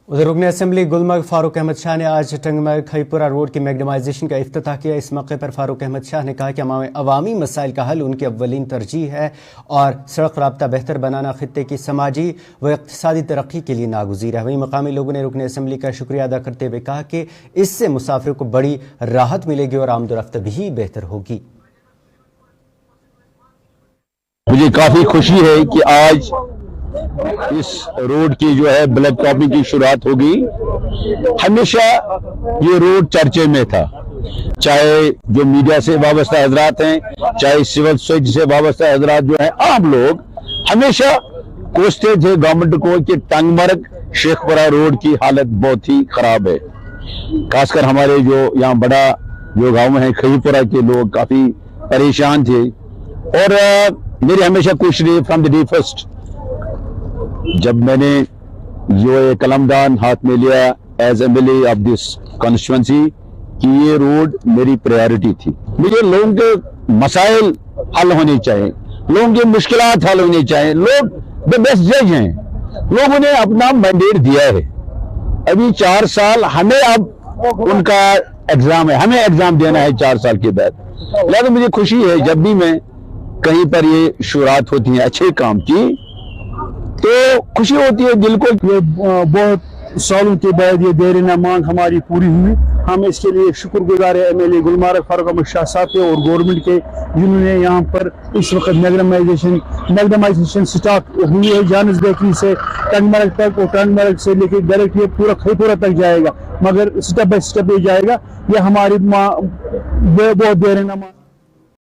उधर रुकन असम्बली गुलमर्ग फारूक अहमद शाह ने आज टंगमर्ग खईपुरा रोड की मैग्नेमाइजेशन का इफ्तिताह किया। इस मौके पर फारूक अहमद शाह ने कहा कि अवामी मसाइल का हल उनकी अव्वलीन तरजीह है और सड़क राब्ता बेहतर बनाना खित्ते की समाजी व इक़्तिसादी तरक्की के लिए नागुज़ीर है। वहीं मकामी लोगों ने रुकन असम्बली का शुक्रिया अदा करते हुए कहा कि इससे मुसाफिरों को बड़ी राहत मिलेगी और आमदोरफ्त भी बेहतर होगी। मुझे काफ़ी खुशी है कि आज इस रोड की जो है ब्लैक टॉपिंग की शुरुआत होगी। हमेशा ये रोड चर्चे में था, चाहे जो मीडिया से वाबस्ता हजरात हैं, चाहे सिविल सोसाइटी से वाबस्ता हजरात जो हैं, आम लोग हमेशा कोसते थे गवर्नमेंट को कि टंगमर्ग शेखपुरा रोड की हालत बहुत ही खराब है। खासकर हमारे जो यहाँ बड़ा जो गांव है खईपुरा के लोग काफी परेशान थे और मेरी हमेशा कोशिश रही फ्रॉम द डे फर्स्ट जब मैंने जो ये कलमदान हाथ में लिया as MLA of this constituency कि ये रोड मेरी प्रायोरिटी थी। मुझे लोगों के मसाइल हल होने चाहिए, लोगों की मुश्किलात हल होनी चाहिए। लोग द बेस्ट जज हैं, लोगों ने अपना मैंडेट दिया है। अभी 4 साल हमें अब उनका एग्जाम है, हमें एग्जाम देना है 4 साल के बाद। लिहाजा मुझे खुशी है जब भी मैं कहीं पर ये शुरुआत होती है अच्छे काम की तो खुशी होती है दिल को। ये बहुत सालों के बाद ये देरीना मांग हमारी पूरी हुई। हम इसके लिए शुक्रगुजार है एमएलए गुलमर्ग फारूक अहमद शाह साहब के और गवर्नमेंट के, जिन्होंने यहाँ पर इस वक्त मैग्नेमाइजेशन स्टार्ट हुई है जानस बेकरी से टंगमर्ग तक और टंगमर्ग से लेकर डायरेक्ट ये पूरा खईपुरा तक जाएगा, मगर स्टेप बाय स्टेप ये जाएगा। ये हमारी बहुत देरीना मांग